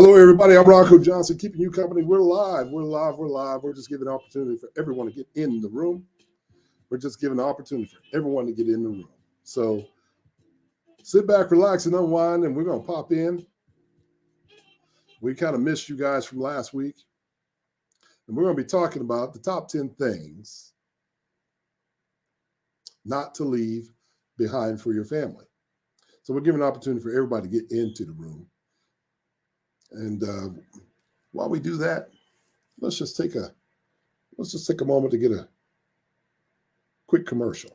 Hello, everybody. I'm Ronco Johnson, keeping you company. We're live. We're just giving an opportunity for everyone to get in the room. We're just giving an opportunity for everyone to get in the room. So sit back, relax, and unwind, and we're going to pop in. We kind of missed you guys from last week. And we're going to be talking about the top 10 things not to leave behind for your family. So we're giving an opportunity for everybody to get into the room. And while we do that, let's just take a moment to get a quick commercial.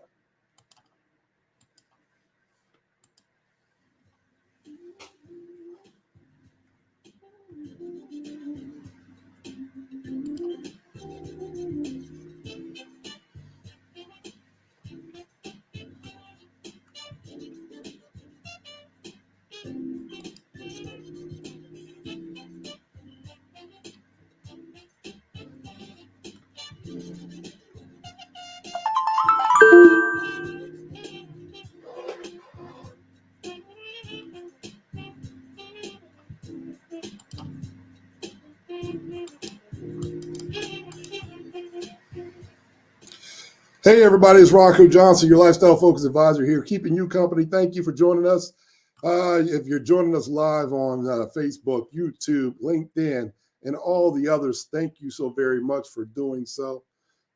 Hey, everybody, it's Ronco Johnson, your lifestyle focus advisor here, keeping you company. Thank you for joining us. If you're joining us live on Facebook, YouTube, LinkedIn, and all the others, thank you so very much for doing so.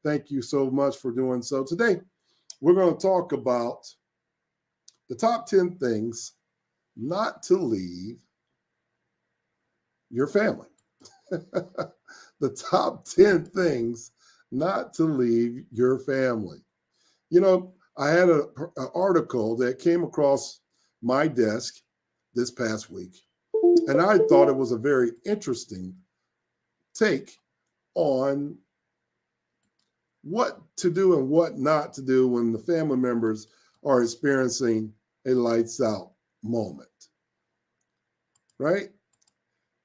Thank you so much for doing so. Today, we're going to talk about the top 10 things not to leave your family. The top 10 things not to leave your family. You know, I had an article that came across my desk this past week, and I thought it was a very interesting take on what to do and what not to do when the family members are experiencing a lights out moment, right?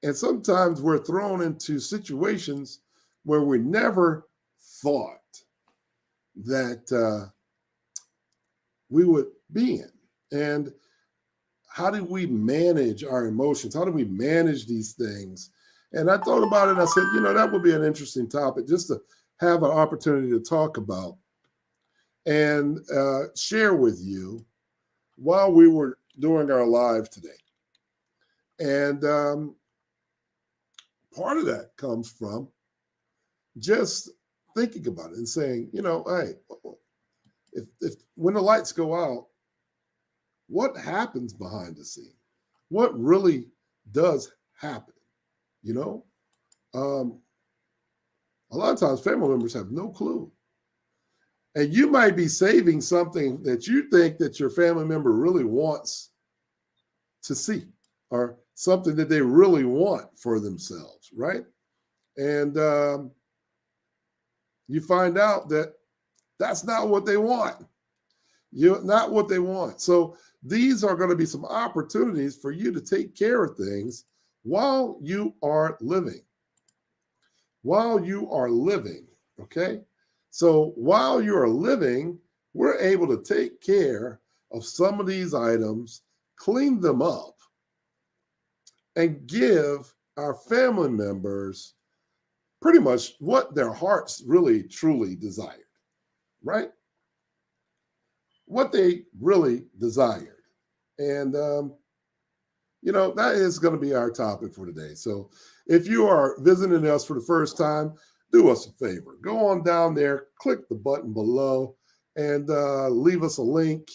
And sometimes we're thrown into situations where we never thought that we would be in. And how do we manage our emotions? How do we manage these things? And I thought about it and I said, you know, that would be an interesting topic just to have an opportunity to talk about and share with you while we were doing our live today. And part of that comes from just thinking about it and saying, you know, hey, if when the lights go out, what happens behind the scene? What really does happen? You know, a lot of times family members have no clue. And you might be saving something that you think that your family member really wants to see or something that they really want for themselves, right? And you find out that that's not what they want. Not what they want. So these are going to be some opportunities for you to take care of things while you are living. While you are living, okay? So while you are living, we're able to take care of some of these items, clean them up, and give our family members pretty much what their hearts really, truly desired, right? What they really desired. And, you know, that is going to be our topic for today. So if you are visiting us for the first time, do us a favor. Go on down there, click the button below, and leave us a link.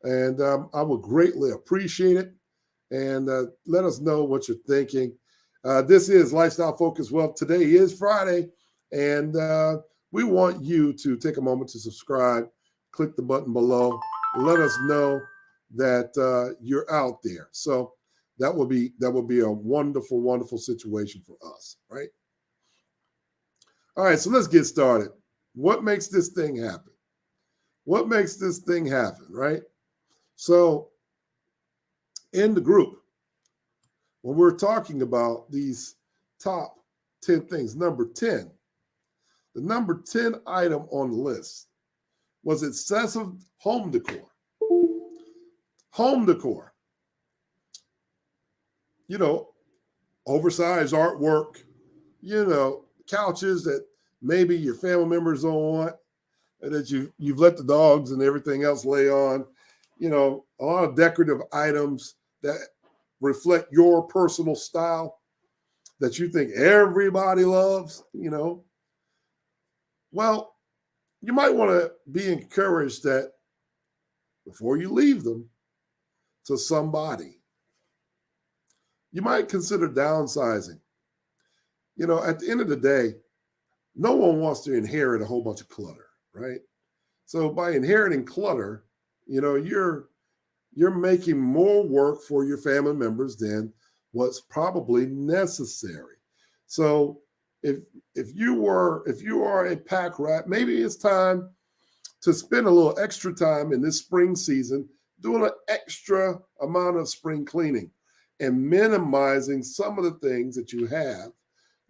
And I would greatly appreciate it. And let us know what you're thinking. This is Lifestyle Focus Wealth. Today is Friday, and we want you to take a moment to subscribe, click the button below, and let us know that you're out there. So that would be a wonderful, wonderful situation for us, right? All right, so let's get started. What makes this thing happen? What makes this thing happen, right? So in the group, when we're talking about these top 10 things, number 10, the number 10 item on the list was excessive home decor. Home decor. You know, oversized artwork, couches that maybe your family members don't want, and that you've let the dogs and everything else lay on, a lot of decorative items that reflect your personal style that you think everybody loves, well, you might want to be encouraged that before you leave them to somebody, you might consider downsizing. At the end of the day, no one wants to inherit a whole bunch of clutter, right? So by inheriting clutter, you're making more work for your family members than what's probably necessary. So if you are a pack rat, maybe it's time to spend a little extra time in this spring season doing an extra amount of spring cleaning and minimizing some of the things that you have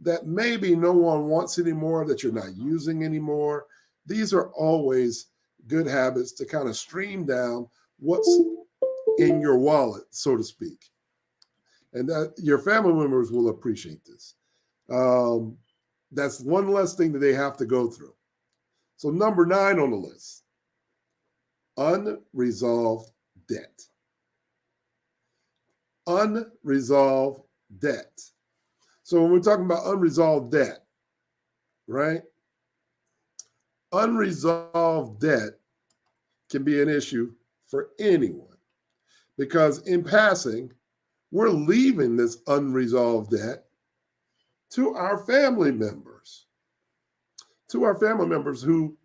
that maybe no one wants anymore, that you're not using anymore. These are always good habits to kind of stream down what's in your wallet, so to speak. And that your family members will appreciate this. That's one less thing that they have to go through. So number 9 on the list, unresolved debt. Unresolved debt. So when we're talking about unresolved debt, right? Unresolved debt can be an issue for anyone because in passing, we're leaving this unresolved debt to our family members. To our family members who,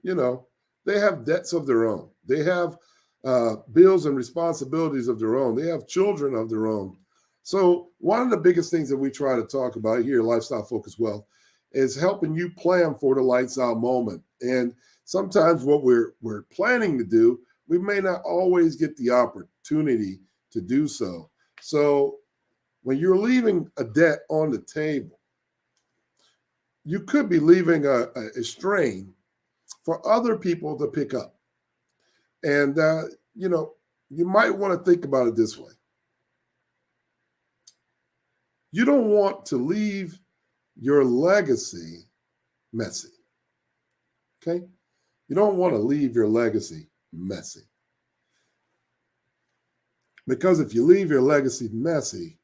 they have debts of their own. They have bills and responsibilities of their own. They have children of their own. So one of the biggest things that we try to talk about here, Lifestyle Focused Wealth, is helping you plan for the lights out moment. And sometimes what we're planning to do, we may not always get the opportunity to do so. So when you're leaving a debt on the table, you could be leaving a strain for other people to pick up. And, you might want to think about it this way. You don't want to leave your legacy messy. Okay? You don't want to leave your legacy messy. Because if you leave your legacy messy,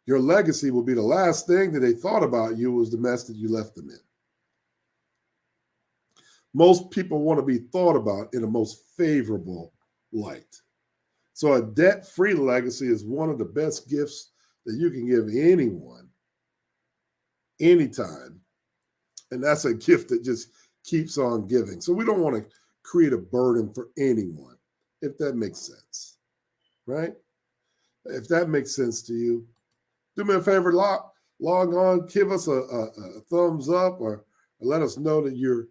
your legacy will be the last thing that they thought about you was the mess that you left them in. Most people want to be thought about in a most favorable light. So a debt-free legacy is one of the best gifts that you can give anyone, anytime. And that's a gift that just keeps on giving. So we don't want to create a burden for anyone, if that makes sense, right? If that makes sense to you, do me a favor, log on, give us a thumbs up or let us know that you're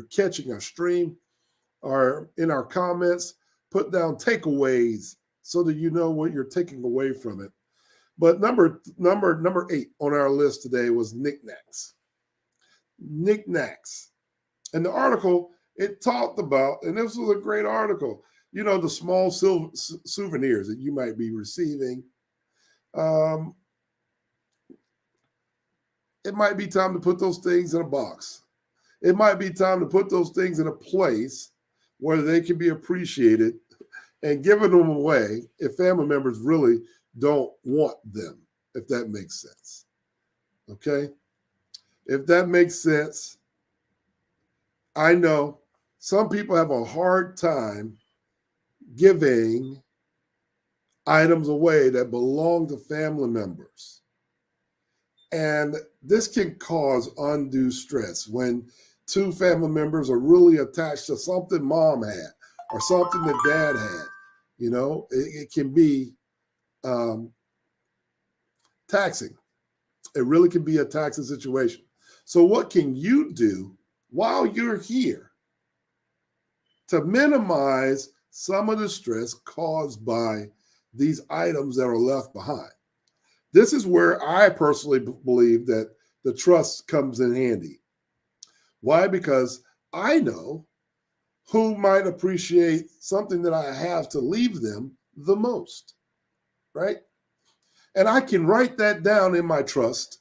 catching our stream, or in our comments, put down takeaways so that you know what you're taking away from it. But number 8 on our list today was knickknacks. Knickknacks. And the article, it talked about, and this was a great article, the small souvenirs that you might be receiving. It might be time to put those things in a box. It might be time to put those things in a place where they can be appreciated and giving them away if family members really don't want them, if that makes sense. Okay? If that makes sense, I know some people have a hard time giving items away that belong to family members. And this can cause undue stress when 2 family members are really attached to something mom had or something that dad had. It can be taxing. It really can be a taxing situation. So what can you do while you're here to minimize some of the stress caused by these items that are left behind? This is where I personally believe that the trust comes in handy. Why? Because I know who might appreciate something that I have to leave them the most, right? And I can write that down in my trust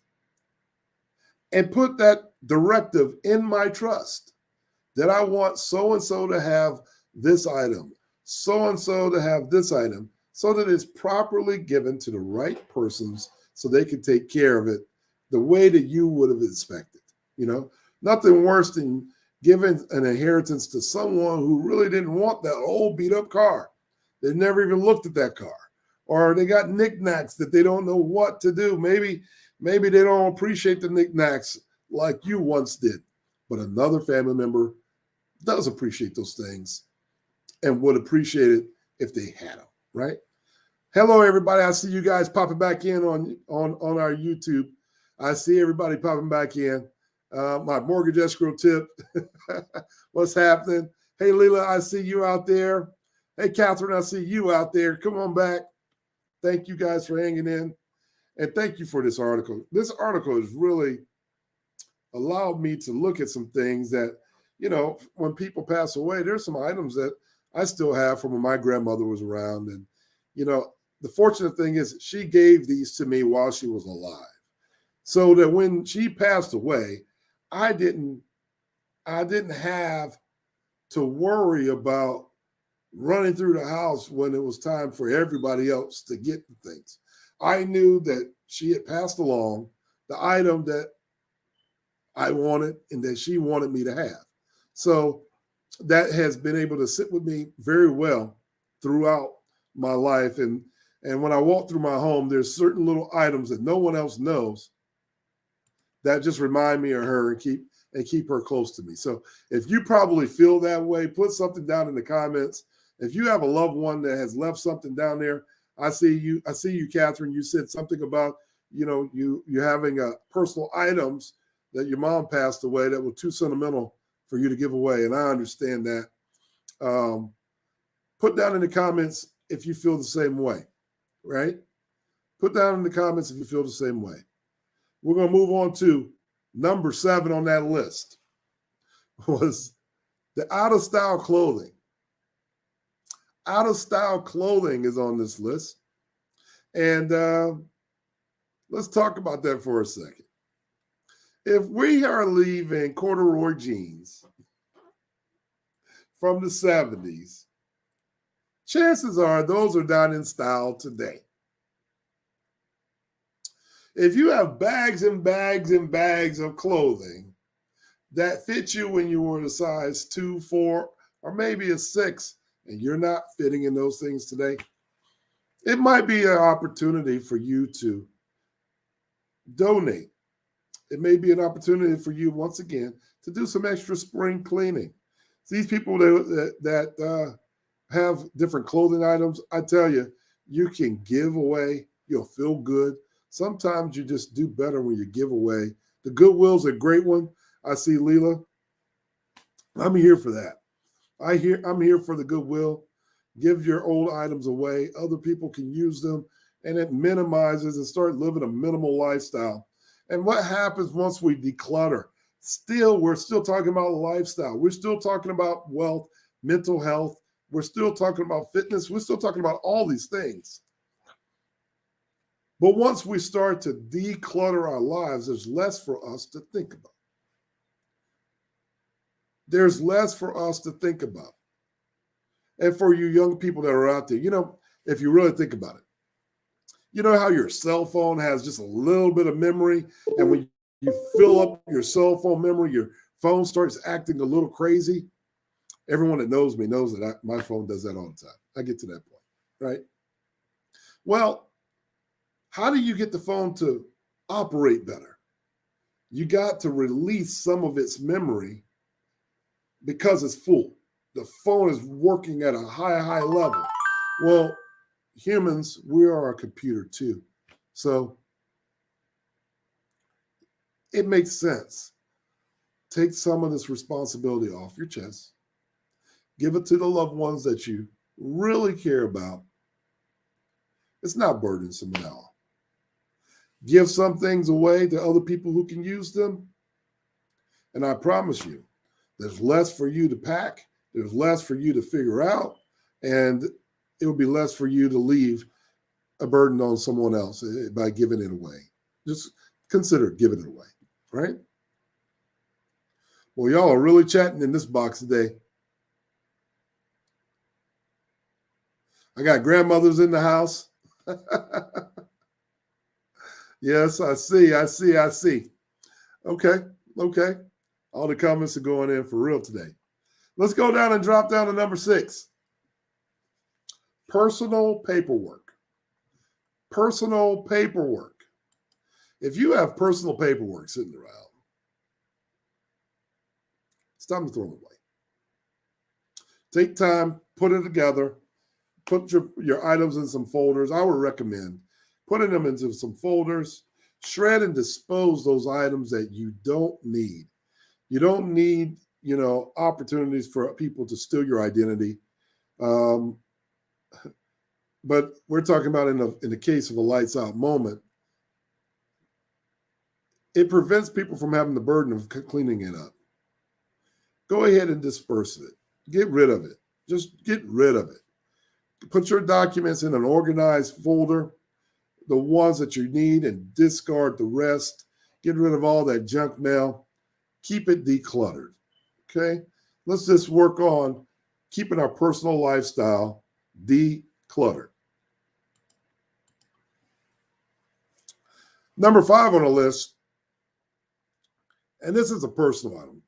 and put that directive in my trust that I want so-and-so to have this item, so-and-so to have this item, so that it's properly given to the right persons so they can take care of it the way that you would have expected. You know, nothing worse than giving an inheritance to someone who really didn't want that old beat up car. They never even looked at that car. Or they got knickknacks that they don't know what to do. Maybe they don't appreciate the knickknacks like you once did. But another family member does appreciate those things and would appreciate it if they had them, right? Hello, everybody. I see you guys popping back in on our YouTube. I see everybody popping back in. My mortgage escrow tip. What's happening? Hey, Leela, I see you out there. Hey, Catherine, I see you out there. Come on back. Thank you guys for hanging in. And thank you for this article. This article has really allowed me to look at some things that, you know, when people pass away, there's some items that I still have from when my grandmother was around. And, you know, the fortunate thing is she gave these to me while she was alive. So that when she passed away, I didn't have to worry about running through the house when it was time for everybody else to get the things. I knew that she had passed along the item that I wanted and that she wanted me to have. So that has been able to sit with me very well throughout my life. And when I walk through my home, there's certain little items that no one else knows that just remind me of her and keep her close to me. So if you probably feel that way, put something down in the comments. If you have a loved one that has left something down there, I see you, Catherine. You said something about, you know, you having personal items that your mom passed away that were too sentimental for you to give away. And I understand that. Put down in the comments if you feel the same way, right? Put down in the comments if you feel the same way. We're going to move on to number 7 on that list was the out-of-style clothing. Out-of-style clothing is on this list. And let's talk about that for a second. If we are leaving corduroy jeans from the 70s, chances are those are not in style today. If you have bags and bags and bags of clothing that fit you when you were a size 2, 4, or maybe a 6, and you're not fitting in those things today, it might be an opportunity for you to donate. It may be an opportunity for you, once again, to do some extra spring cleaning. These people that have different clothing items, I tell you, you can give away. You'll feel good. Sometimes you just do better when you give away. The Goodwill's a great one. I see Leela. I'm here for that. I'm here for the Goodwill. Give your old items away. Other people can use them, and it minimizes and start living a minimal lifestyle. And what happens once we declutter? We're still talking about lifestyle. We're still talking about wealth, mental health. We're still talking about fitness. We're still talking about all these things. But once we start to declutter our lives, there's less for us to think about. There's less for us to think about. And for you young people that are out there, you know, if you really think about it, you know how your cell phone has just a little bit of memory, and when you fill up your cell phone memory, your phone starts acting a little crazy? Everyone that knows me knows that my phone does that all the time. I get to that point, right? Well, how do you get the phone to operate better? You got to release some of its memory because it's full. The phone is working at a high level. Well, humans, we are a computer too. So it makes sense. Take some of this responsibility off your chest. Give it to the loved ones that you really care about. It's not burdensome at all. Give some things away to other people who can use them. And I promise you, there's less for you to pack. There's less for you to figure out. And it will be less for you to leave a burden on someone else by giving it away. Just consider giving it away, right? Well, y'all are really chatting in this box today. I got grandmothers in the house. Yes, I see. Okay. All the comments are going in for real today. Let's go down and drop down to number 6. Personal paperwork. Personal paperwork. If you have personal paperwork sitting around, it's time to throw them away. Take time, put it together, put your items in some folders. I would recommend putting them into some folders, shred and dispose those items that you don't need. You don't need, opportunities for people to steal your identity. But we're talking about in the case of a lights out moment, it prevents people from having the burden of cleaning it up. Go ahead and disperse it. Get rid of it. Just get rid of it. Put your documents in an organized folder, the ones that you need, and discard the rest. Get rid of all that junk mail. Keep it decluttered. Okay? Let's just work on keeping our personal lifestyle decluttered. Number 5 on the list, and this is a personal item.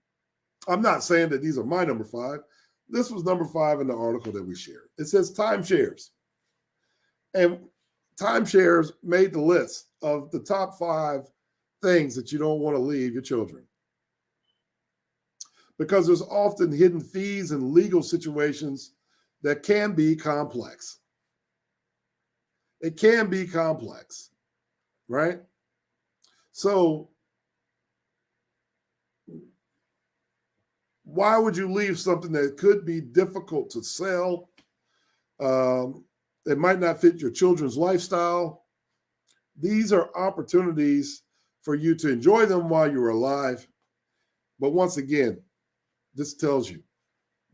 I'm not saying that these are my number 5. This was number 5 in the article that we shared. It says timeshares. And timeshares made the list of the top 5 things that you don't want to leave your children. Because there's often hidden fees and legal situations that can be complex. It can be complex, right? So why would you leave something that could be difficult to sell? It might not fit your children's lifestyle. These are opportunities for you to enjoy them while you're alive. But once again, this tells you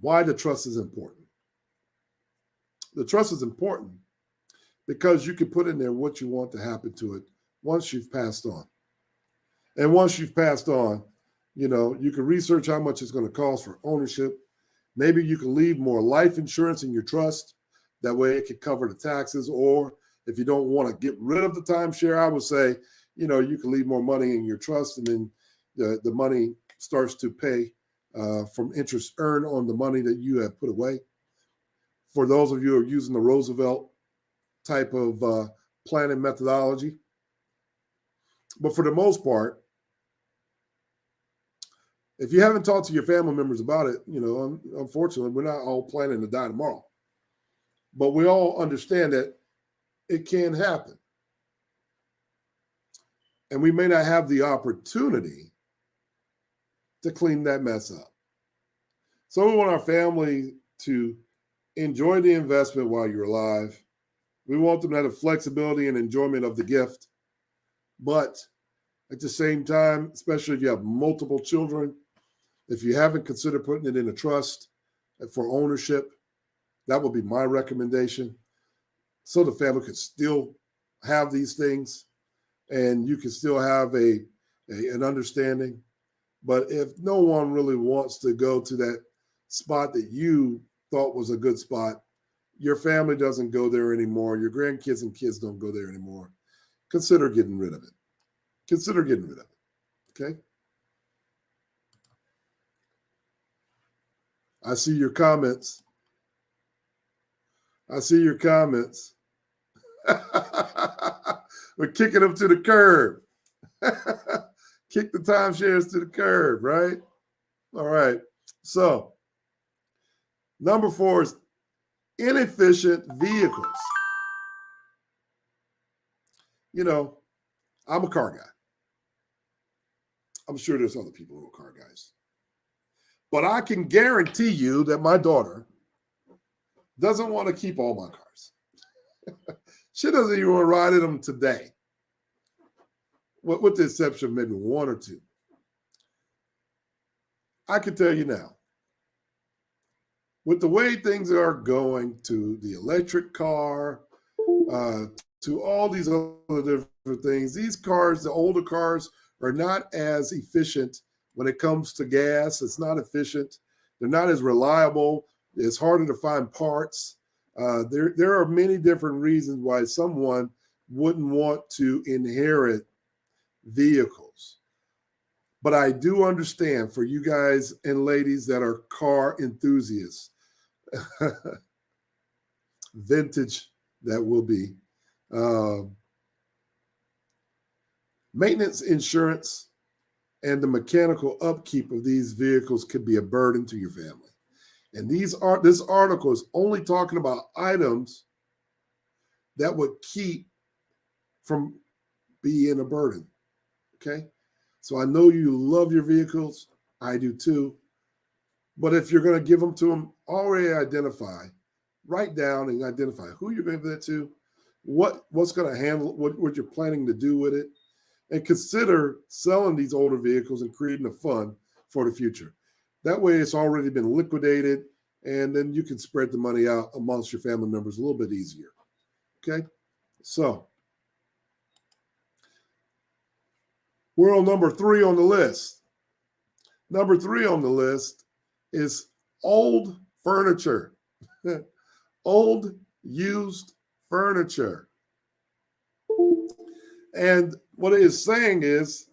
why the trust is important. The trust is important because you can put in there what you want to happen to it once you've passed on. And once you've passed on, you can research how much it's going to cost for ownership. Maybe you can leave more life insurance in your trust. That way it could cover the taxes. Or if you don't want to get rid of the timeshare, I would say, you can leave more money in your trust, and then the money starts to pay from interest earned on the money that you have put away. For those of you who are using the Roosevelt type of planning methodology. But for the most part, if you haven't talked to your family members about it, unfortunately, we're not all planning to die tomorrow. But we all understand that it can happen. And we may not have the opportunity to clean that mess up. So we want our family to enjoy the investment while you're alive. We want them to have the flexibility and enjoyment of the gift. But at the same time, especially if you have multiple children, if you haven't considered putting it in a trust for ownership, that would be my recommendation. So the family could still have these things and you can still have an understanding. But if no one really wants to go to that spot that you thought was a good spot, your family doesn't go there anymore, your grandkids and kids don't go there anymore, consider getting rid of it. Consider getting rid of it, okay? I see your comments. We're kicking them to the curb. Kick the timeshares to the curb, right? All right. So, number 4 is inefficient vehicles. I'm a car guy. I'm sure there's other people who are car guys. But I can guarantee you that my daughter doesn't want to keep all my cars. She doesn't even want to ride in them today, with the exception of maybe 1 or 2. I can tell you now, with the way things are going to the electric car, to all these other different things. These cars, the older cars, are not as efficient when it comes to gas. It's not efficient. They're not as reliable. It's harder to find parts. There are many different reasons why someone wouldn't want to inherit vehicles. But I do understand for you guys and ladies that are car enthusiasts, vintage that will be. Maintenance, insurance, and the mechanical upkeep of these vehicles could be a burden to your family. And this article is only talking about items that would keep from being a burden. Okay? So I know you love your vehicles. I do too. But if you're going to give them to them, already write down and identify who you're going to give that to, what's going to handle, what you're planning to do with it, and consider selling these older vehicles and creating a fund for the future. That way it's already been liquidated, and then you can spread the money out amongst your family members a little bit easier. Okay? So we're on number 3 on the list. Number 3 on the list is old furniture. Old used furniture. And what it is saying is,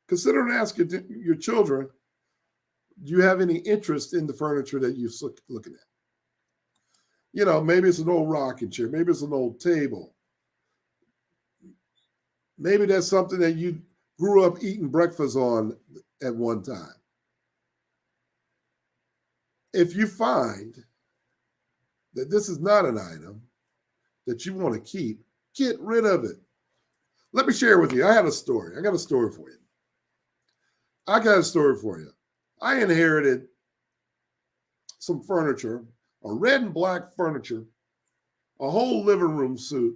consider and ask your children, do you have any interest in the furniture that you're looking at? You know, maybe it's an old rocking chair. Maybe it's an old table. Maybe that's something that you grew up eating breakfast on at one time. If you find that this is not an item that you want to keep, get rid of it. Let me share with you. I got a story for you. I inherited some furniture, a red and black furniture, a whole living room suite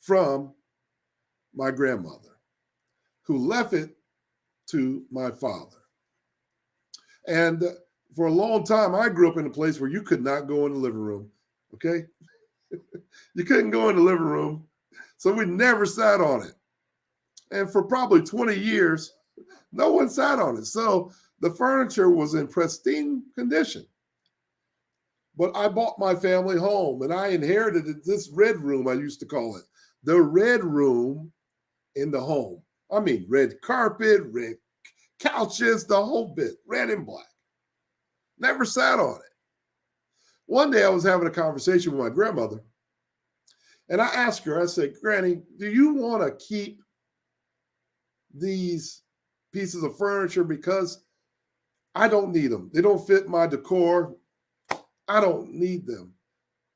from my grandmother, who left it to my father. And for a long time, I grew up in a place where you could not go in the living room, okay? You couldn't go in the living room, so we never sat on it. And for probably 20 years, no one sat on it. So the furniture was in pristine condition. But I bought my family home, and I inherited this red room, I used to call it, the red room in the home. I mean, red carpet, red couches, the whole bit, red and black. Never sat on it. One day I was having a conversation with my grandmother, and I asked her, I said, Granny, do you want to keep these pieces of furniture because I don't need them? They don't fit my decor. I don't need them.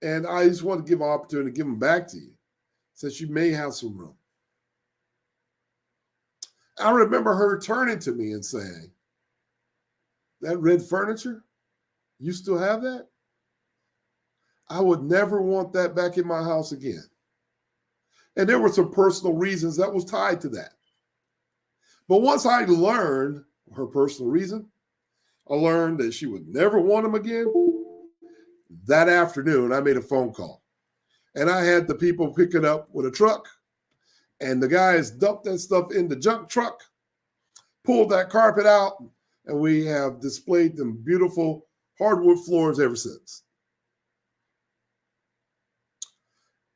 And I just want to give an opportunity to give them back to you since you may have some room. I remember her turning to me and saying, that red furniture, you still have that? I would never want that back in my house again. And there were some personal reasons that was tied to that. But once I learned her personal reason, I learned that she would never want them again. That afternoon, I made a phone call. And I had the people pick it up with a truck. And the guys dumped that stuff in the junk truck, pulled that carpet out, and we have displayed them beautiful hardwood floors ever since.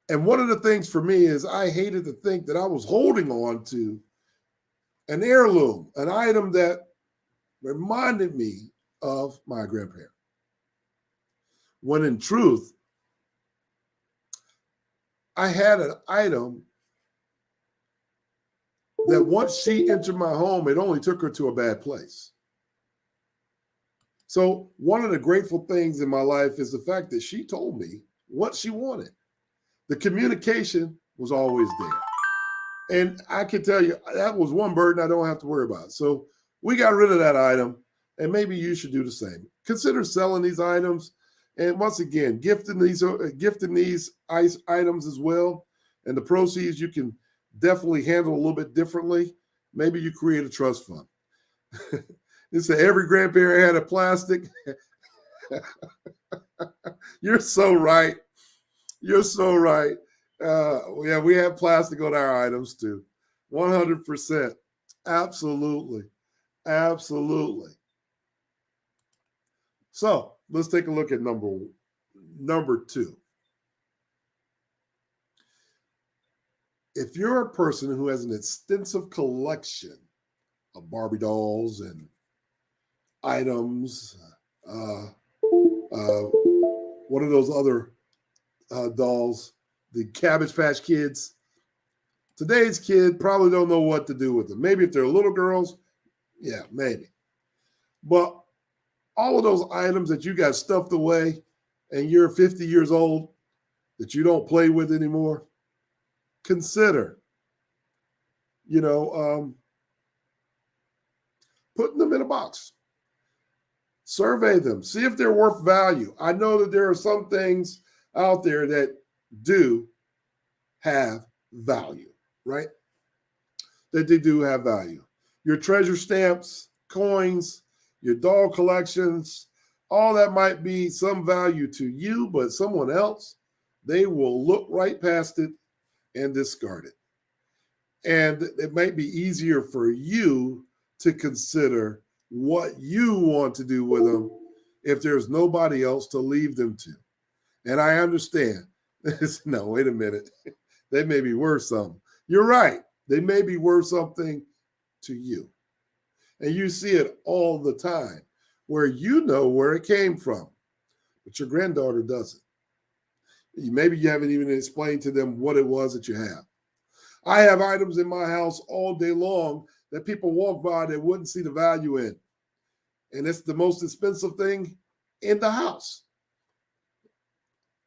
And one of the things for me is I hated to think that I was holding on to an heirloom, an item that reminded me of my grandparent. When in truth, I had an item that once she entered my home, it only took her to a bad place. So one of the grateful things in my life is the fact that she told me what she wanted. The communication was always there. And I can tell you, that was one burden I don't have to worry about. So we got rid of that item, and maybe you should do the same. Consider selling these items. And once again, gifting these items as well. And the proceeds you can definitely handle a little bit differently. Maybe you create a trust fund. You say every grandparent had a plastic. You're so right. You're so right. Yeah, we have plastic on our items too. 100%. Absolutely. Absolutely. So let's take a look at number two. If you're a person who has an extensive collection of Barbie dolls and items, uh, uh, what are those other dolls? The Cabbage Patch Kids. Today's kid probably don't know what to do with them. Maybe if they're little girls, yeah, maybe. But all of those items that you got stuffed away and you're 50 years old that you don't play with anymore, consider, you know, putting them in a box. Survey them, see if they're worth value. I know that there are some things out there that do have value, right? That they do have value. Your treasure stamps, coins, your doll collections, all that might be some value to you, but someone else, they will look right past it and discard it. And it might be easier for you to consider what you want to do with them if there's nobody else to leave them to. And I understand. No, wait a minute. They may be worth something. You're right. They may be worth something to you. And you see it all the time where you know where it came from, but your granddaughter doesn't. Maybe you haven't even explained to them what it was that you have. I have items in my house all day long that people walk by that wouldn't see the value in. And it's the most expensive thing in the house.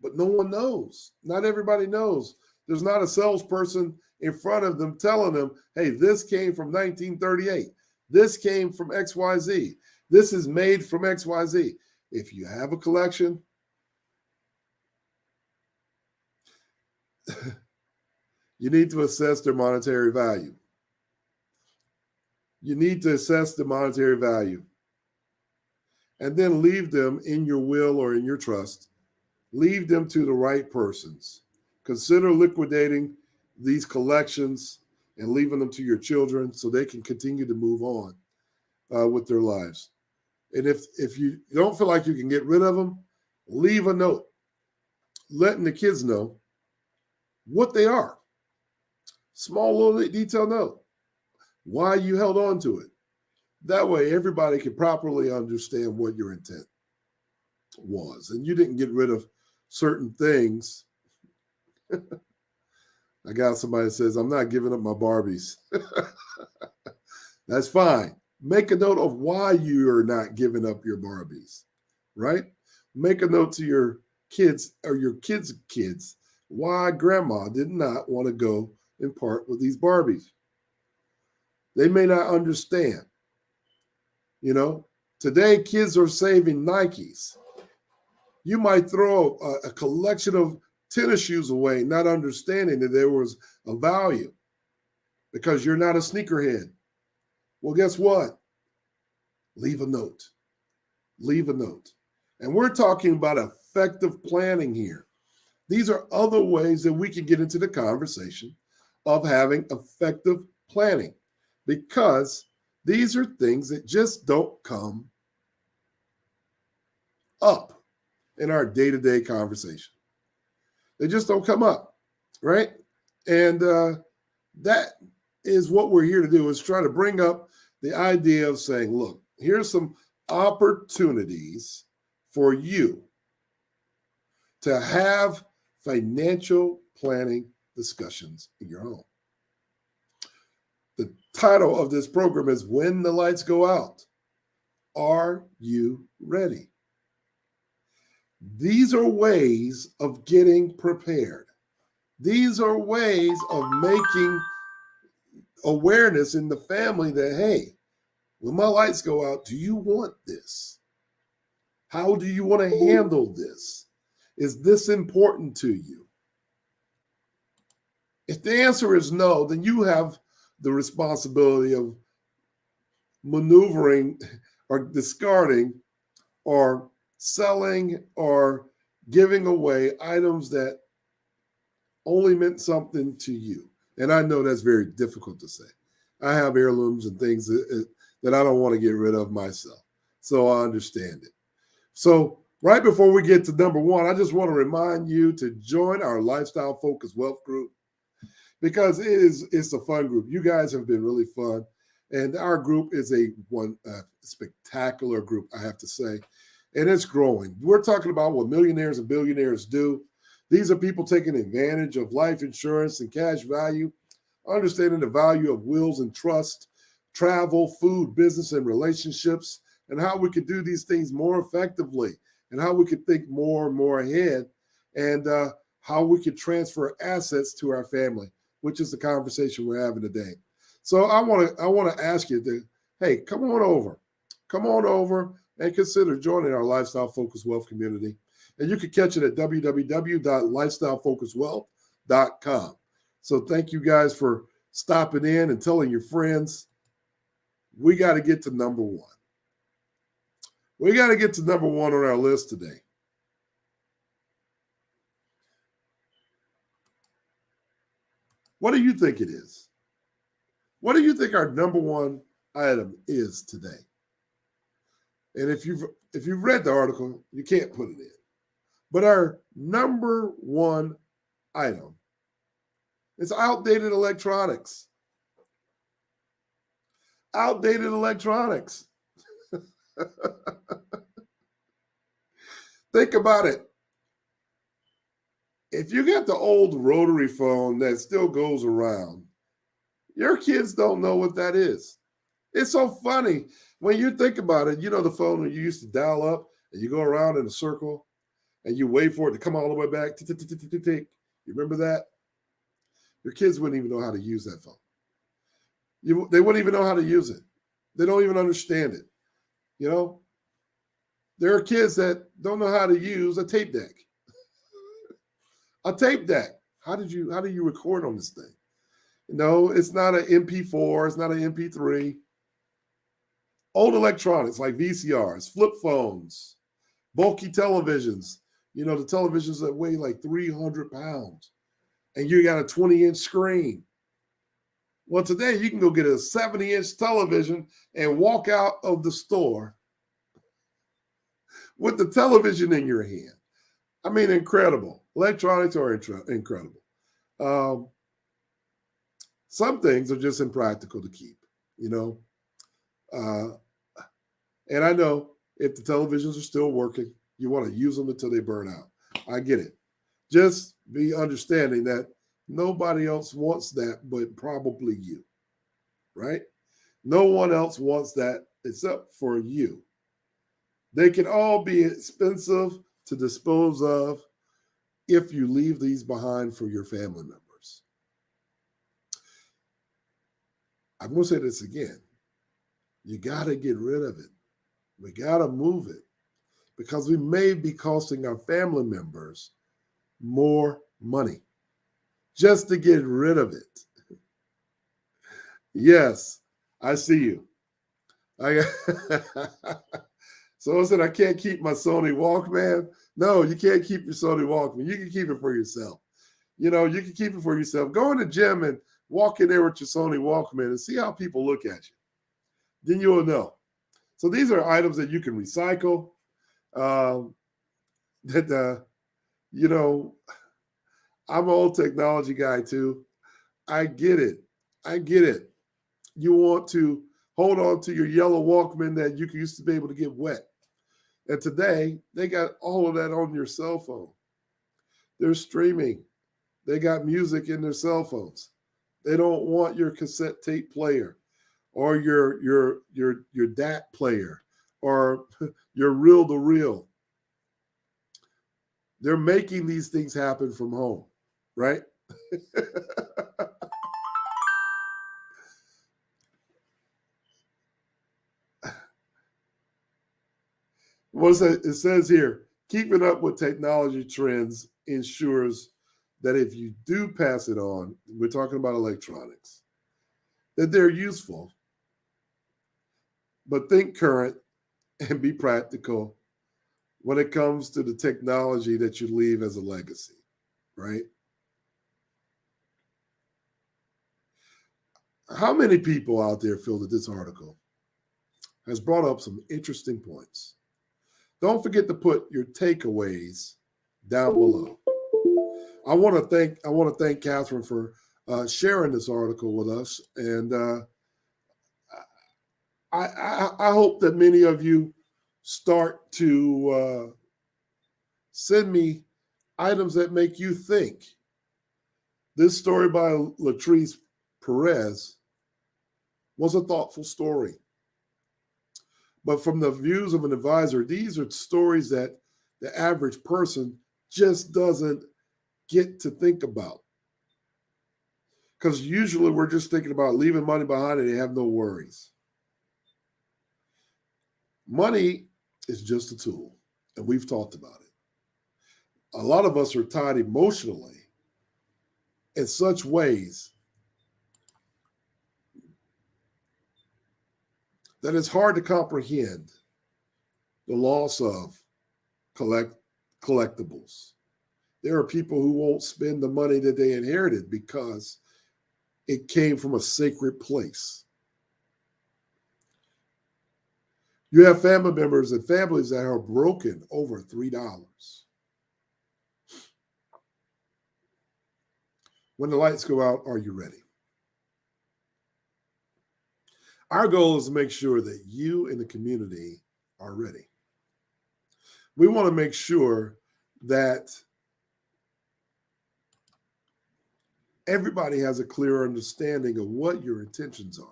But no one knows. Not everybody knows. There's not a salesperson in front of them telling them, hey, this came from 1938. This came from XYZ. This is made from XYZ. If you have a collection, you need to assess their monetary value. You need to assess the monetary value and then leave them in your will or in your trust. Leave them to the right persons. Consider liquidating these collections and leaving them to your children so they can continue to move on with their lives. And if you don't feel like you can get rid of them, leave a note letting the kids know what they are. Small little detailed note. Why you held on to it. That way everybody can properly understand what your intent was. And you didn't get rid of certain things. I got somebody that says, I'm not giving up my Barbies. That's fine. Make a note of why you are not giving up your Barbies, right? Make a note to your kids or your kids' kids why grandma did not want to go and part with these Barbies. They may not understand. You know, today kids are saving Nikes. You might throw a collection of tennis shoes away, not understanding that there was a value because you're not a sneakerhead. Well, guess what? Leave a note. Leave a note. And we're talking about effective planning here. These are other ways that we can get into the conversation of having effective planning because these are things that just don't come up in our day-to-day conversation. They just don't come up, right? And that is what we're here to do, is try to bring up the idea of saying, look, here's some opportunities for you to have financial planning discussions in your home. The title of this program is When the Lights Go Out. Are you ready? These are ways of getting prepared. These are ways of making awareness in the family that, hey, when my lights go out, do you want this? How do you want to handle this? Is this important to you? If the answer is no, then you have the responsibility of maneuvering or discarding or selling or giving away items that only meant something to you. And I know that's very difficult to say. I have heirlooms and things that I don't want to get rid of myself. So I understand it. So right before we get to number one, I just want to remind you to join our Lifestyle Focus Wealth group because it's a fun group. You guys have been really fun. And our group is a spectacular group, I have to say. And it's growing. We're talking about what millionaires and billionaires do. These are people taking advantage of life insurance and cash value, understanding the value of wills and trust, travel, food, business, and relationships, and how we could do these things more effectively, and how we could think more and more ahead, and how we could transfer assets to our family, which is the conversation we're having today. So I want to ask you to, hey, come on over and consider joining our Lifestyle Focus Wealth community. And you can catch it at www.lifestylefocuswealth.com. So thank you guys for stopping in and telling your friends. We got to get to number one. We got to get to number one on our list today. What do you think it is? What do you think our number one item is today? And if you've read the article, you can't put it in. But our number one item is outdated electronics. Outdated electronics. Think about it. If you got the old rotary phone that still goes around, your kids don't know what that is. It's so funny when you think about it. You know the phone that you used to dial up and you go around in a circle and you wait for it to come all the way back. You remember that? Your kids wouldn't even know how to use that phone. They wouldn't even know how to use it. They don't even understand it. You know, there are kids that don't know how to use a tape deck. A tape deck. How do you record on this thing? No, it's not an MP4. It's not an MP3. Old electronics like VCRs, flip phones, bulky televisions. You know, the televisions that weigh like 300 pounds. And you got a 20-inch screen. Well, today you can go get a 70-inch television and walk out of the store with the television in your hand. I mean, incredible. Electronics are incredible. Some things are just impractical to keep, you know. And I know if the televisions are still working, you want to use them until they burn out. I get it. Just be understanding that nobody else wants that but probably you, right? No one else wants that except for you. They can all be expensive to dispose of if you leave these behind for your family members. I'm going to say this again. You got to get rid of it. We got to move it because we may be costing our family members more money just to get rid of it. Yes, I see you. So I said, I can't keep my Sony Walkman. No, you can't keep your Sony Walkman. You can keep it for yourself. You know, you can keep it for yourself. Go in the gym and walk in there with your Sony Walkman and see how people look at you. Then you'll know. So these are items that you can recycle. You know, I'm an old technology guy too. I get it. You want to hold on to your yellow Walkman that you used to be able to get wet. And today, they got all of that on your cell phone. They're streaming. They got music in their cell phones. They don't want your cassette tape player or your DAT player or your reel-to-reel. They're making these things happen from home, right? It says here, keeping up with technology trends ensures that if you do pass it on, we're talking about electronics, that they're useful. But think current and be practical when it comes to the technology that you leave as a legacy, right? How many people out there feel that this article has brought up some interesting points? Don't forget to put your takeaways down below. I want to thank Catherine for sharing this article with us, and I hope that many of you start to send me items that make you think. This story by Latrice Perez was a thoughtful story. But from the views of an advisor, these are stories that the average person just doesn't get to think about. Because usually we're just thinking about leaving money behind and they have no worries. Money is just a tool, and we've talked about it. A lot of us are tied emotionally in such ways that it's hard to comprehend the loss of collectibles. There are people who won't spend the money that they inherited because it came from a sacred place. You have family members and families that are broken over $3. When the lights go out, are you ready? Our goal is to make sure that you and the community are ready. We want to make sure that everybody has a clear understanding of what your intentions are.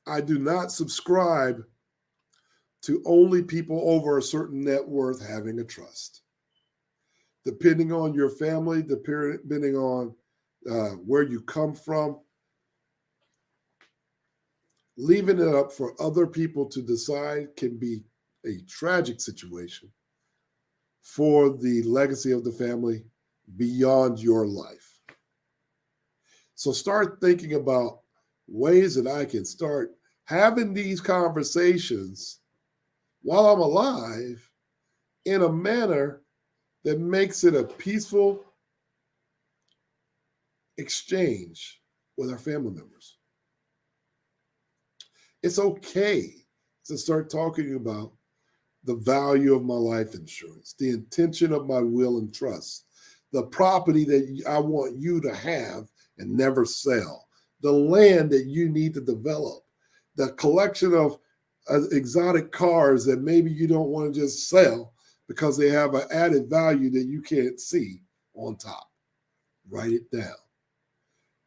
I do not subscribe to only people over a certain net worth having a trust. Depending on your family, depending on where you come from, leaving it up for other people to decide can be a tragic situation for the legacy of the family beyond your life. So start thinking about ways that I can start having these conversations while I'm alive in a manner that makes it a peaceful exchange with our family members. It's okay to start talking about the value of my life insurance, the intention of my will and trust, the property that I want you to have and never sell, the land that you need to develop, the collection of exotic cars that maybe you don't want to just sell because they have an added value that you can't see on top. Write it down.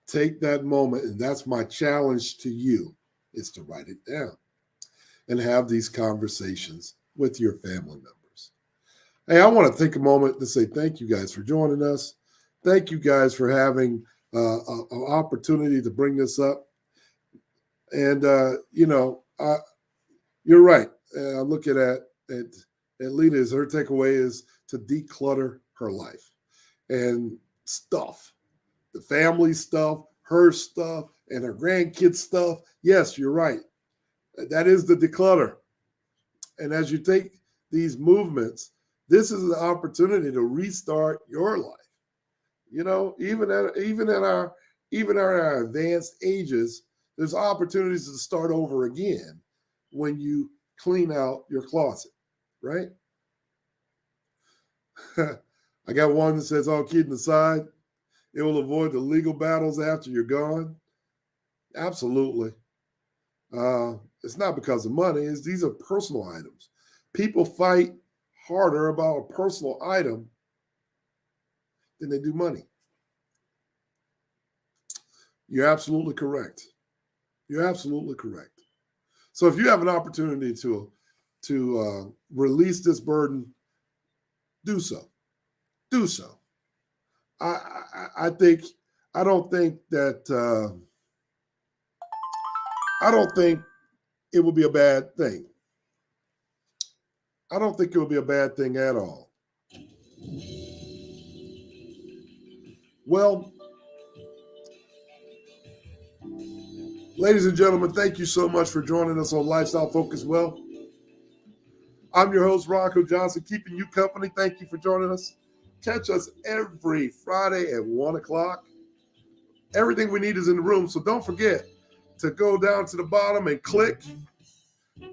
Take that moment, and that's my challenge to you, is to write it down and have these conversations with your family members. Hey, I want to take a moment to say thank you guys for joining us. Thank you guys for having an opportunity to bring this up. And, you're right. I'm looking at Lita, her takeaway is to declutter her life and stuff, the family stuff, her stuff, and her grandkids' stuff. Yes, you're right. That is the declutter. And as you take these movements, this is an opportunity to restart your life. You know, even at our advanced ages, there's opportunities to start over again when you clean out your closet, right? I got one that says, all kidding aside, it will avoid the legal battles after you're gone. Absolutely. It's not because of money. These are personal items. People fight harder about a personal item than they do money. You're absolutely correct. You're absolutely correct. So if you have an opportunity to release this burden, do so. Do so. I don't think it would be a bad thing. I don't think it would be a bad thing at all. Well, ladies and gentlemen, thank you so much for joining us on Lifestyle Focus Wealth. I'm your host, Ronco Johnson, keeping you company. Thank you for joining us. Catch us every Friday at 1 o'clock Everything we need is in the room. So don't forget to go down to the bottom and click,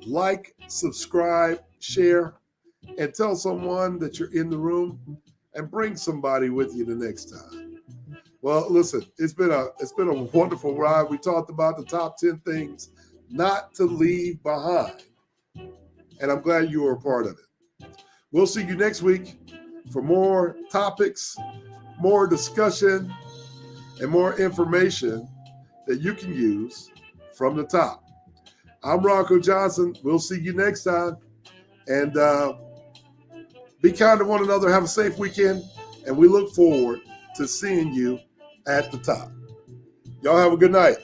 like, subscribe, share, and tell someone that you're in the room and bring somebody with you the next time. Well, listen, it's been a wonderful ride. We talked about the top 10 things not to leave behind. And I'm glad you were a part of it. We'll see you next week for more topics, more discussion, and more information that you can use from the top. I'm Ronco Johnson. We'll see you next time. And be kind to one another. Have a safe weekend. And we look forward to seeing you at the top. Y'all have a good night.